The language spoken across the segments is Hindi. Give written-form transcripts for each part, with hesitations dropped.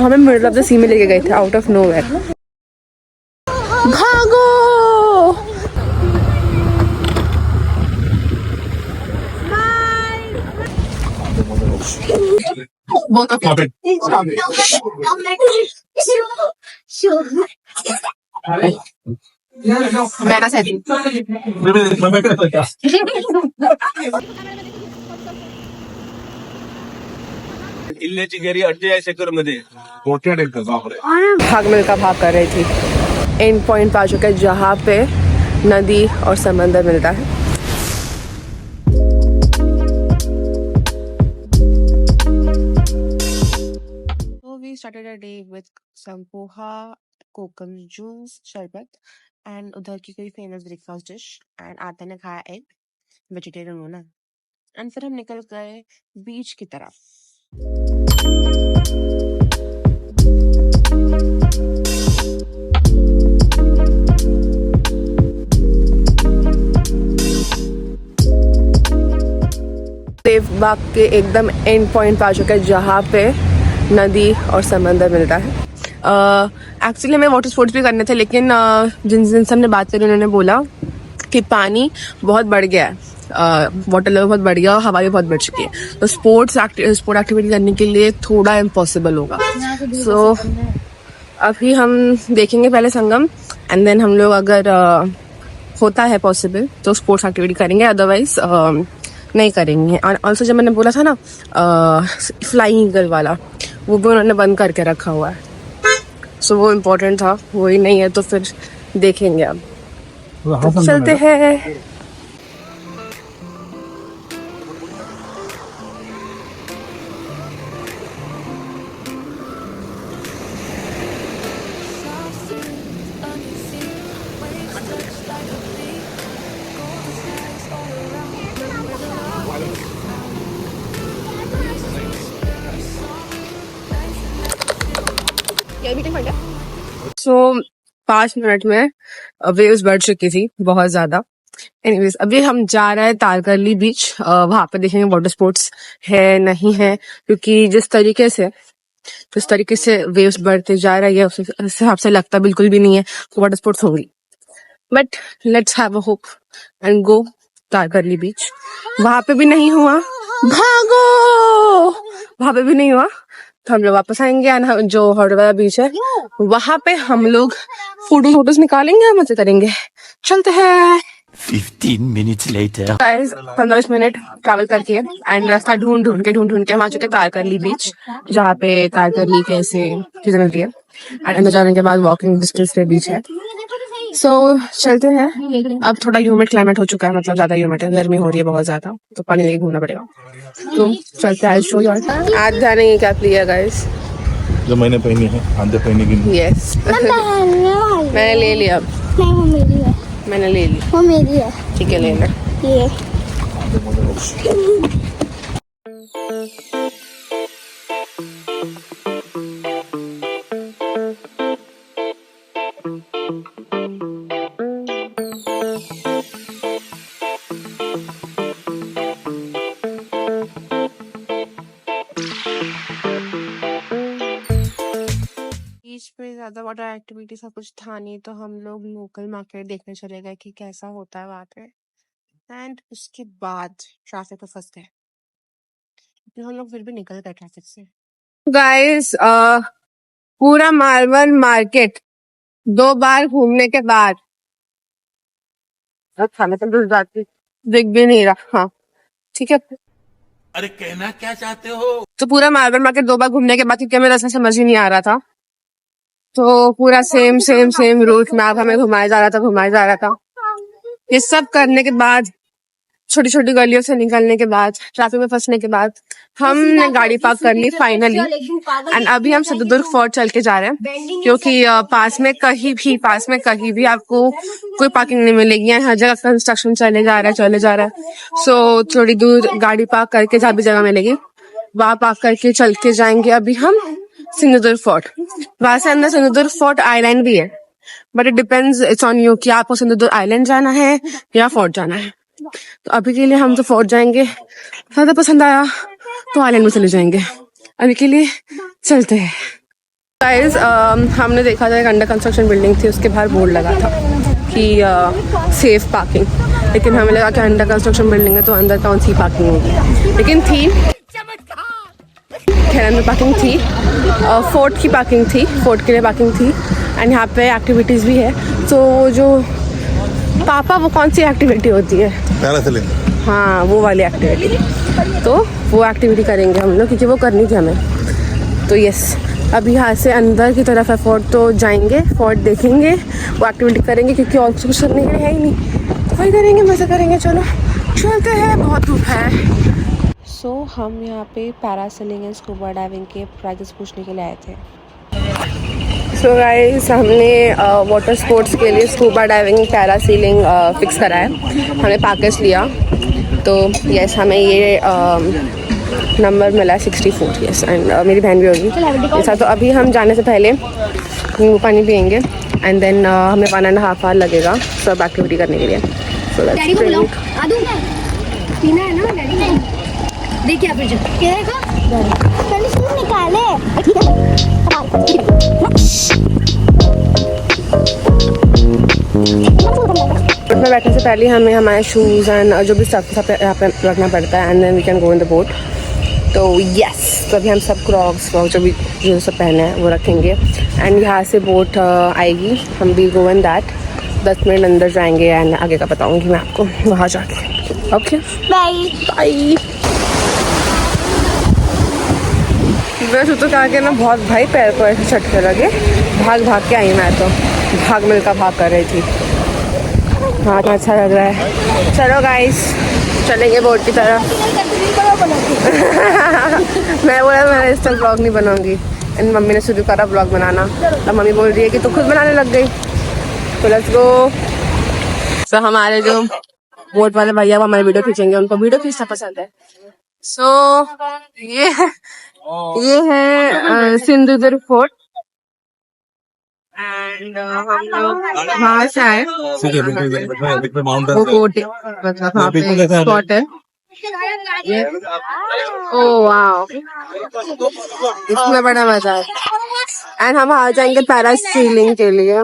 हमें मिडल ऑफ द सी में लेके गए थे, आउट ऑफ नोवेयर। भागो। बहुत मैं ना सहती इल्ल्याची घरी 48 एकर मध्ये मोठ्या डेक्कर बापरे। भाग मिल्खा भाग कर रही थी। एंड पॉइंट पा चुके हैं जहाँ पे नदी और समंदर मिलता है। So we started our day with some poha, kokum juice, शरबत एंड उधर की कोई फेमस ब्रेकफास्ट डिश। एंड आते ने खाया एग, वेजिटेरियन हो ना। एंड फिर हम निकल गए बीच की तरफ। देवबाग के एकदम एंड पॉइंट पा चुके हैं जहाँ पे नदी और समंदर मिलता है। एक्चुअली हमें वाटर स्पोर्ट्स भी करने थे, लेकिन जिनसे हमने बात करी उन्होंने बोला कि पानी बहुत बढ़ गया है, वाटर लेवल बहुत बढ़ गया और हवा भी बहुत बढ़ चुकी है, तो स्पोर्ट एक्टिविटी करने के लिए थोड़ा इम्पॉसिबल होगा। सो अभी हम देखेंगे पहले संगम, एंड देन हम लोग अगर होता है पॉसिबल तो स्पोर्ट्स एक्टिविटी करेंगे, अदरवाइज नहीं करेंगे। और ऑल्सो जब मैंने बोला था ना फ्लाइंग ईगल वाला, वो भी उन्होंने बंद करके रखा हुआ है। सो वो इम्पोर्टेंट था, वही नहीं है तो फिर देखेंगे। अब तो चलते हैं। सो 5 मिनट में वेव्स बढ़ चुकी थी बहुत ज्यादा। एनीवेज अभी हम जा रहे हैं तारकर्ली बीच, वहां पे देखेंगे वाटर स्पोर्ट्स है नहीं है, क्योंकि जिस तरीके से वेव्स बढ़ते जा रही है उस हिसाब से लगता बिल्कुल भी नहीं है वाटर स्पोर्ट्स होंगी। But let's have a hope and go Tarkarli beach. वहां पे भी नहीं हुआ, भागो, वहां पे भी नहीं हुआ तो हम लोग वापस आएंगे। एंड जो हॉर्डवाला बीच है वहां पे हम लोग फोटोज निकालेंगे, मजे करेंगे। चलते हैं। 15 minutes later. 15 मिनट ट्रैवल करके एंड रास्ता ढूंढ ढूंढ के हम आ चुके तारकर्ली बीच, जहाँ पे तारकर्ली कैसे चीजें मिलती है। एंड अंदर जाने के बाद वॉकिंग डिस्टेंस पे बीच है। सो चलते हैं। अब थोड़ा ह्यूमिड क्लाइमेट हो चुका है, मतलब ज्यादा ह्यूमिड है, गर्मी हो रही है बहुत ज्यादा, तो पानी लेके घूमना पड़ेगा। तो चलते हैं। शो यार आज जाने की क्या प्रिय गाइस, जो मैंने पहनी है आंधे पहने की। यस मैंने ले लिया। अब नहीं वो मेरी है, मैंने ले ली। वो मेरी है। ठीक है ले ले। ये बीच पे ज्यादा वाटर एक्टिविटी सब कुछ था नहीं, तो हम लोग लोकल मार्केट देखने चले गए कि कैसा होता है वहां पे। एंड उसके बाद ट्रैफिक पे फंस गए, फिर हम लोग फिर भी निकल गए ट्रैफिक से। गाइस पूरा मालवन मार्केट 2 बार घूमने के बाद खाने तो दूर जाती दिख भी नहीं रहा। हाँ ठीक है, अरे कहना क्या चाहते हो? तो पूरा मालवन मार्केट 2 बार घूमने के बाद, क्योंकि हमें रास्ता समझ ही नहीं आ रहा था, तो पूरा सेम रूट मैप हमें घुमाया जा रहा था। ये सब करने के बाद, छोटी छोटी गलियों से निकलने के बाद, ट्रैफिक में फंसने के बाद हमने गाड़ी पार्क कर ली फाइनली। एंड अभी हम सिद्धदुर्ग फोर्ट चल के जा रहे हैं, क्योंकि पास में कहीं भी आपको कोई पार्किंग नहीं मिलेगी। हर जगह कंस्ट्रक्शन चले जा रहा है। सो थोड़ी दूर गाड़ी पार्क करके जहाँ भी जगह मिलेगी वहां पार्क करके चल के जाएंगे अभी हम सिद्धदुर्ग फोर्ट। वहां से अंदर सिद्धदुर्ग फोर्ट आइलैंड भी है, but it depends, it's on you कि आपको सिद्धदुर्ग आइलैंड जाना है या फोर्ट जाना है। तो अभी के लिए हम तो फोर्ट जाएंगे, ज्यादा पसंद आया तो आइलैंड में चले जाएंगे। अभी के लिए चलते हैं। गाइस हमने देखा था एक अंडर कंस्ट्रक्शन बिल्डिंग थी, उसके बाहर बोर्ड लगा था कि सेफ पार्किंग, लेकिन हमें लगा कि अंडर कंस्ट्रक्शन बिल्डिंग है तो अंदर कौन सी पार्किंग होगी, लेकिन थी, खैर अंदर पार्किंग थी। फोर्ट की पार्किंग थी, फोर्ट के लिए पार्किंग थी। एंड यहाँ पे एक्टिविटीज़ भी है। तो वो जो पापा, वो कौन सी एक्टिविटी होती है? पैरासेलिंग। हाँ, वो वाली एक्टिविटी। तो वो एक्टिविटी करेंगे हम लोग, क्योंकि वो करनी थी हमें। तो यस, अभी यहाँ से अंदर की तरफ है फोर्ट, तो जाएंगे, फोर्ट देखेंगे, वो एक्टिविटी करेंगे, क्योंकि और कुछ करने के लिए है ही नहीं, तो वही करेंगे, मज़ा करेंगे। चलो चलते हैं, बहुत धूप है। सो हम यहाँ पे पैरासेलिंग एंड स्कूबा डाइविंग के प्राइजेस पूछने के लिए आए थे। सो गाइस, हमने वाटर स्पोर्ट्स के लिए स्कूबा डाइविंग, पैरासीलिंग फिक्स करा है। हमने पैकेज लिया, तो यस हमें ये नंबर मिला 64। यस, एंड मेरी बहन भी होगी ऐसा। तो अभी हम जाने से पहले नींबू पानी पियेंगे, एंड देन हमें 1.5 आवर लगेगा सब एक्टिविटी करने के लिए। सो डैडी को बुलाओ, आ दूंगा, पीना है ना डैडी को, देखिए आप पहले शुरू निकाले। ठीक है, में बैठने से पहले हमें हमारे शूज़ एंड जो भी सब यहाँ पे रखना पड़ता है, and then we can go in the boat. तो यस, तो अभी हम सब क्रॉक्स जो भी जो सब पहने हैं वो रखेंगे, एंड यहाँ से बोट आएगी, हम भी गो इन दैट। 10 मिनट अंदर जाएंगे, एंड आगे का बताऊँगी मैं आपको वहाँ जाके। Okay, bye bye. वैसे तो क्या कि ना, बहुत भाई पैर को ऐसे झटके लगे, भाग भाग के आई मैं, तो भाग मिलकर भाग कर रही थी। हाँ, तो अच्छा लग रहा है। चलो गाइस, चलेंगे बोट की तरफ। मैं बोला मैं इस तरह ब्लॉग नहीं बनाऊंगी, एंड मम्मी ने शुरू करा ब्लॉग बनाना, तो मम्मी बोल रही है कि तू खुद बनाने लग गई। तो लेट्स गो। सो हमारे जो बोट वाले भैया वो हमारे वीडियो खींचेंगे, उनको वीडियो खींचना पसंद है। सो ये है सिंधुदुर्ग फोर्ट, एंड हम लोग वहाँ से आए, वो कोट मतलब वहाँ पे स्पॉट है। ओह वाओ, इसमें बड़ा मजा है। एंड हम आ जाएंगे पैरासीलिंग के लिए।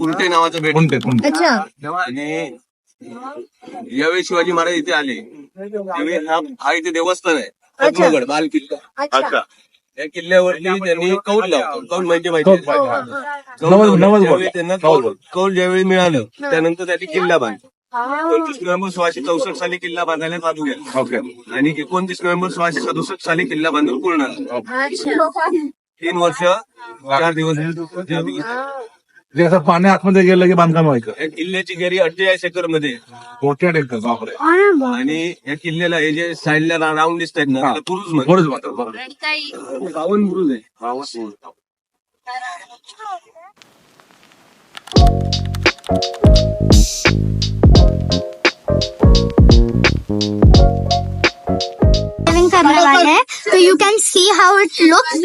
उलटे नावाचं भेट। अच्छा, आणि यावेळी शिवाजी महाराज इथे आले, त्यावेळी हा इथे देवस्थान आहे, पद्मगड बाल किल्ला। अच्छा, या किल्ल्यावरती त्यांनी कौल लावतो। कौल म्हणजे माहिती त्यांना कौल ज्यावेळी मिळालं, त्यानंतर त्यांनी किल्ला बांधला। 25 नोव्हेंबर 1664 साली किल्ला बांधायला चालू केला, आणि 29 नोव्हेंबर 1667 साली किल्ला बांधून पूर्ण झाला। 3 वर्ष 4 दिवस जसं पाणी आतमध्ये गेलं की बांधकाम व्हायचं. या किल्ल्याची गेरी 48 एकर मध्ये मोठ्या एकर बापरे. आणि या किल्ल्याला हे जे साईडला राऊंड दिसत आहेत ना, त्याला बुरुज म्हणतात. बरोच म्हणतात बरोबर. 52 बुरुज आहे. करने वाले हैं, तो you can see how it looks.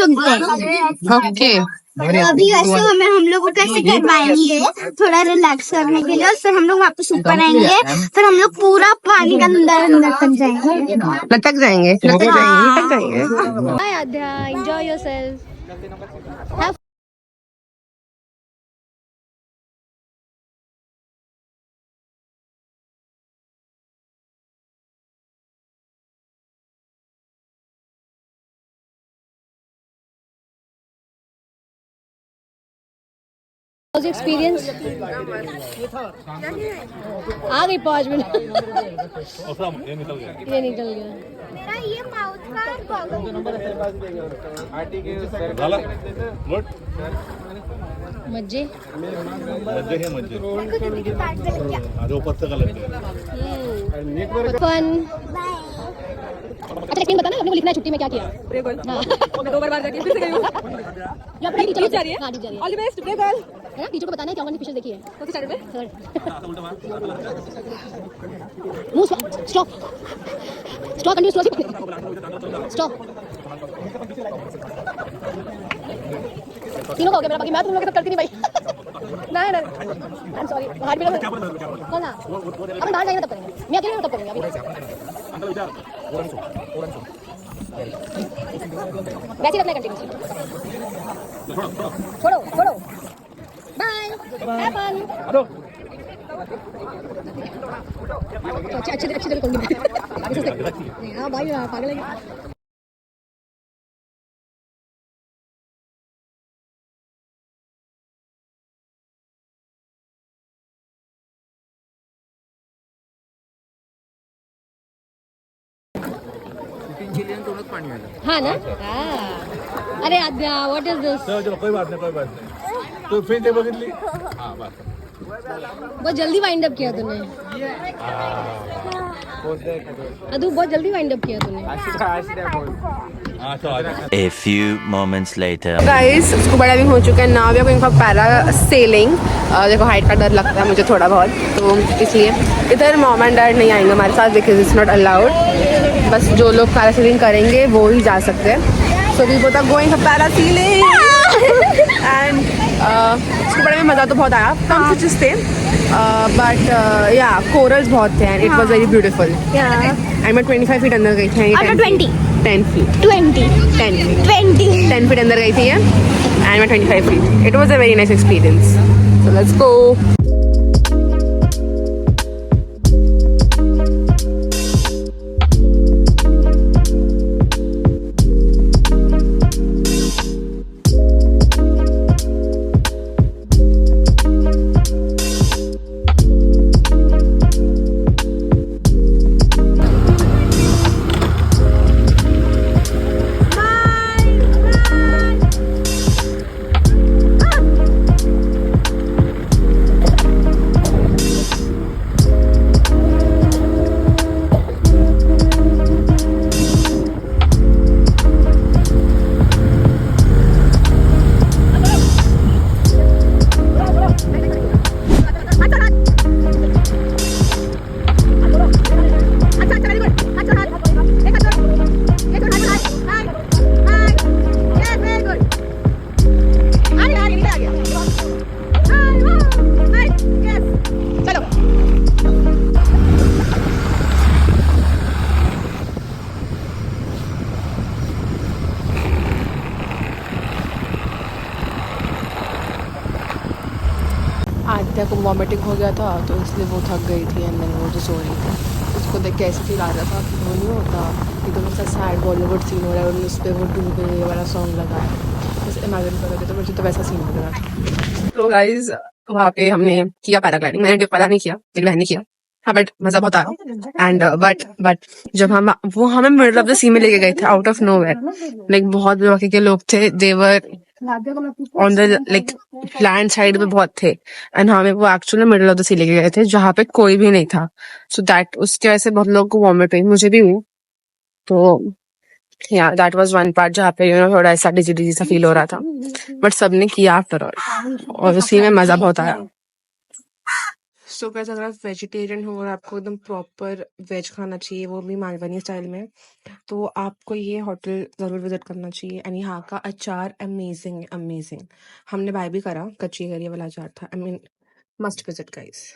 Okay, अभी वैसे हम लोगों को कैसे करवाएंगे थोड़ा रिलैक्स करने के लिए, और फिर हम लोग वापस ऊपर आएंगे, फिर हम लोग पूरा पानी के अंदर तक जाएंगे। लटक जाएंगे, लटक जाएंगे, लटक जाएंगे। बाय आद्या, एंजॉय योरसेल्फ। एक्सपीरियंस आ गई 5 मिनट, ये निकल गया मेरा ये माउथ का मज्जे फन। अच्छा, लेकिन बताना अपने को लिखना है छुट्टी में क्या किया। हाँ। 2 बार जाके फिर से गई हूँ। टीचर जा रही है। हाँ, टीचर जा रही है। All the best, pray girl. है ना, टीचर को बताना है क्या हमने पिक्चर देखी है। कौन सी साइड पे? Third. Stop stop continue stop. तीनों का हो गया मेरा, बाकी मैं तुम लोग के साथ करती नहीं भाई। नहीं आई एम सॉरी, बाहर भी कौन ना, अपन बाहर जाएंगे तब करेंगे, मैं अकेले तब करूंगी अभी। वैसे रखना कंटिन्यूअसली। छोड़ो छोड़ो, बाय हैव फन। अच्छे अच्छे तरह करूंगी मैं। हां भाई पागल है। हाँ ना, हाँ। अरे व्हाट इज दिस? चलो कोई बात नहीं तू फिर ते बघितली हाँ बस बहुत जल्दी वाइंड अप किया तूने। अदू बहुत जल्दी वाइंड अप किया तूने। A few moments later. Guys scuba diving हो चुका है ना, अभी आपको पैरा सेलिंग। देखो हाइट का डर लगता है मुझे थोड़ा बहुत, तो इसलिए इधर मॉम एंड डैड नहीं आएंगे हमारे साथ बिकॉज इट्स नॉट अलाउड। बस जो लोग पैरा सेलिंग करेंगे वो ही जा सकते हैं। So we both are going for parasailing and scuba diving में मज़ा तो बहुत आया, कम फिशेस थे बट या कोरल्स बहुत थे and it was very beautiful. And मैं 25 फीट अंदर गई थी। 10 फीट 10 फीट अंदर गई थी एंड मैं 25 feet. It was a very nice experience. So let's go. Aadya को वॉमिटिंग हो गया था तो इसलिए वो थक गई थी एंड देन वो जो सो रही थी। उसको देख के ऐसे फील आ रहा था कि वो नहीं होता कि तो सा सैड बॉलीवुड सीन हो रहा है और उस पर वो डूबे वाला सॉन्ग लगा है, बस इमेजिन करोगे तो मुझे तो वैसा सीन लग रहा था। तो गाइज वहाँ पे हमने किया पैराग्लाइडिंग, मैंने पता नहीं किया, मेरी बहन ने किया। हाँ बट मज़ा बहुत आया एंड बट जब वो हमें मिडल ऑफ द सी में लेके गए थे आउट ऑफ नोवेयर, लाइक बहुत बाकी के लोग थे, they were on the like land side पे बहुत थे एंड हमें वो actually middle of the sea लेके गए थे जहाँ पे कोई भी नहीं था। सो दैट उसकी वजह से बहुत लोगों को वॉमिट हुई, मुझे भी हुई। तो या दैट वाज वन पार्ट जहाँ पे थोड़ा ऐसा डिजी सा फील हो रहा था, बट सबने किया आफ्टर ऑल और उसी में मजा बहुत आया। सो गाइस अगर आप वेजिटेरियन हो और आपको एकदम प्रॉपर वेज खाना चाहिए वो भी मालवनी स्टाइल में, तो आपको ये होटल ज़रूर विजिट करना चाहिए। एंड यहाँ का अचार अमेजिंग अमेजिंग, हमने बाय भी करा, कच्ची करी वाला अचार था। I mean must visit guys.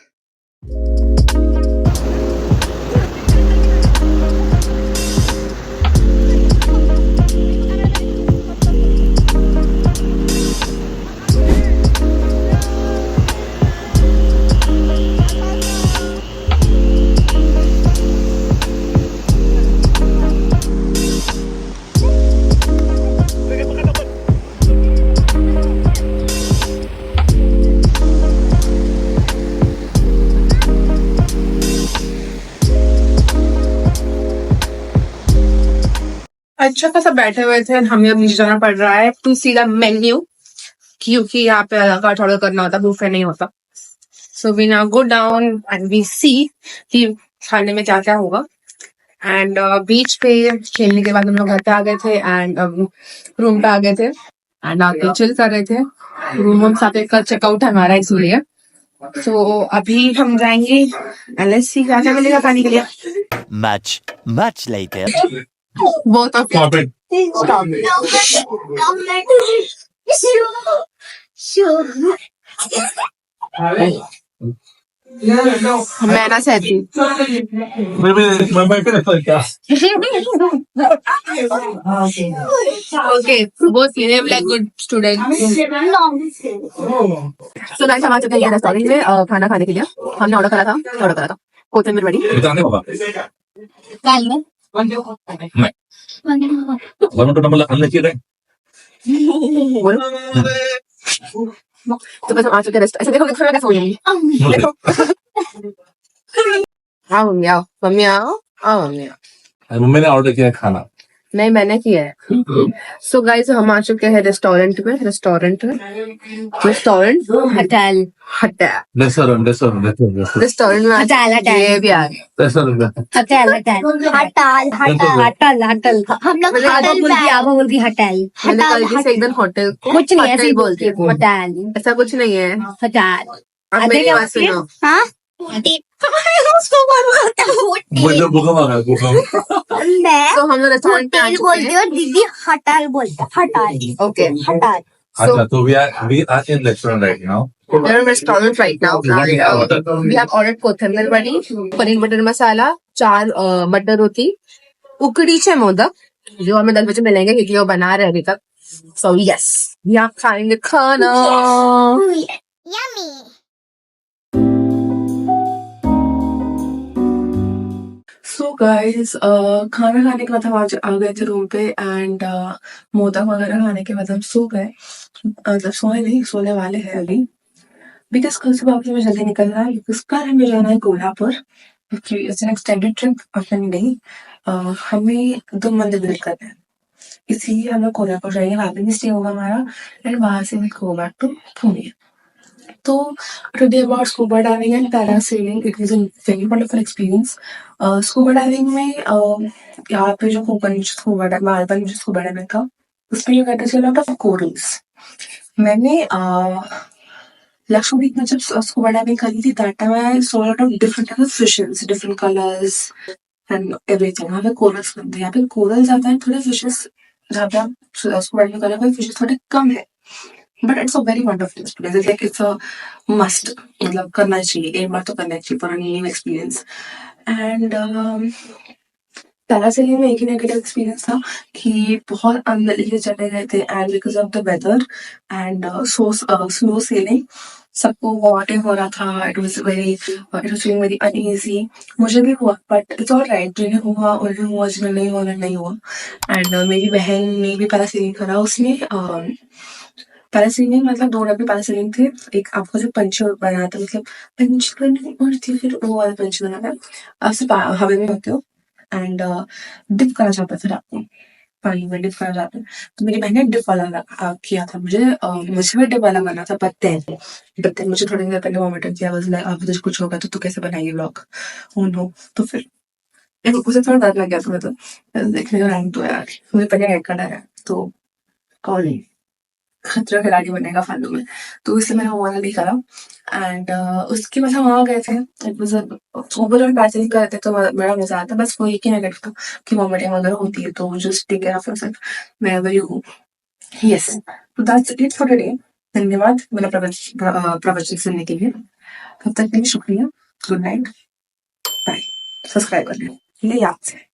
अच्छा खासा बैठे हुए थे, हमें अब नीचे जाना पड़ रहा है टू सी द मेन्यू, क्योंकि यहाँ पे अलग ऑर्डर करना होता, बुफे नहीं होता। So we now go down and we see कि खाने में क्या क्या होगा। एंड बीच पे खेलने के बाद हम लोग घर पे आ गए थे एंड रूम पे आ गए थे एंड आके चिल कर रहे थे। रूम साथ का चेकआउट है हमारा इसलिए। तो अभी हम जाएंगे LSC क्या क्या मिलेगा पानी के लिए। Much later. Both of Stop it. मैं ना सहती। मैं फिर क्या ओके वो सीने like good student. So guys हम आ चुके हैं रेस्टोरेंट में खाना खाने के लिए। हमने ऑर्डर करा था कोथिंबीर वड़ी। बताने बाबा काल वरना तो नंबर अन्य चीज है तो बस हम आ चुके हैं ऐसे देखो देखो मैं कैसे हो जाएंगी। देखो आओ मम्मी आओ मम्मी आओ आओ मम्मी आओ। मम्मी ने ऑर्डर किया है खाना नहीं मैंने किया है। सो गाइस हम आ चुके हैं रेस्टोरेंट होटल रेस्टोरेंट रेस्टोरेंट में होटल ये भी आ गए। रेस्टोरेंट हटल हम लोग आबा बोल के हटल मैंने गलती से एकदम होटल को कुछ नहीं ऐसे ही बोलती हूँ। हटल ऐसा कुछ नहीं है। हटल अब मेरी बात सुनो। हाँ मुझे भूखा मारा भूखा मैं तो हम लोग रेस्टोरेंट होटल बोलती हूँ दीदी हटल बोलते हटल ओके हटल अच्छा तो we are in restaurant right now we're in restaurant right now and we have ordered कोथिंबीर वड़ी पनीर बटर मसाला 4 मटर रोटी उकडीचे मोदक जो हमें 10 बजे मिलेंगे क्योंकि वो बना रहे अभी तक। सो यस यहाँ खाएंगे खाना। यम्मी सो गाइस खाना खाने के बाद हम आज आ गए थे रूम पे एंड मोदक वगैरह खाने के बाद हम सो गए। मतलब सोए नहीं सोने वाले हैं अभी बिकॉज कल सुबह ऑफिस में जल्दी निकलना है बिकॉज कल हमें जाना है Kolhapur. It's an extended trip of an day. हमें 2 मंदिर विजिट करना है इसीलिए हम लोग कोल्हापुर जाएंगे। वहाँ पे भी स्टे होगा हमारा एंड वहाँ से गो बैक टू पुणे। तो today about scuba diving and parasailing it was a very wonderful experience. Scuba diving में यहाँ पे जो कोकन स्कूबा मालवन जो स्कूबा डाइविंग था उसमें you get to see a lot of corals. मैंने लक्षद्वीप में जब स्कूबा डाइविंग करी थी that time I saw lot of different type of fishes different colours and everything. यहाँ पे कोरल्स बनते हैं। यहाँ पे कोरल ज्यादा है थोड़े फिशेस जहाँ पे आप स्कूबा डाइविंग कर रहे हो फिशेस थोड़े कम है but it's a very wonderful experience. Like it's a must मतलब करना चाहिए एक बार तो करना चाहिए for a new experience. And parasailing में एक ही नेगेटिव एक्सपीरियंस था कि बहुत अंदर लेके चले गए थे and because of the weather and slow sailing सबको वॉमिटिंग हो रहा था। It was feeling very uneasy. मुझे भी हुआ बट इट्स ऑल राइट। जिन्हें हुआ उन्हें हुआ जिन्हें नहीं हुआ नहीं हुआ। एंड मेरी बहन ने भी पैरासेलिंग करा। उसने पैरासेलिंग मतलब 2 डब्बे पैरासेलिंग थे। एक आपको जो पंची बना था मतलब पंची बनी और थी फिर वो वाला पंची बना था आप सिर्फ हवा में होते हो एंड डिप करा जाता है फिर आपको पानी में डिप करा जाता है। तो मेरी बहन ने डिप वाला किया था। मुझे भी डिप वाला करना था बट देन मुझे थोड़ी देर पहले वॉमिटिंग किया। वाज लाइक अब कुछ होगा तो कैसे बनाएगी व्लॉग ओ नो। तो फिर उसे थोड़ा डर लग गया था मतलब देखने का रैंक तो यार मुझे पहले हेड का डर है तो कौन नहीं खतरा खिलाड़ी बनेगा फालतू में। तो इसलिए मैंने वो वाला नहीं करा एंड उसके बाद हम आ गए थे। इट वाज ओवरऑल पैसेज करते तो बड़ा मजा आता। बस वो एक ही नेगेटिव था कि वॉमिटिंग वगैरह होती है तो just take care of yourself wherever you go. Yes तो दैट्स इट फॉर टुडे। धन्यवाद मेरा प्रवचन सुनने के लिए। तब तक के लिए शुक्रिया। Good night bye. सब्सक्राइब करने के लिए याद से।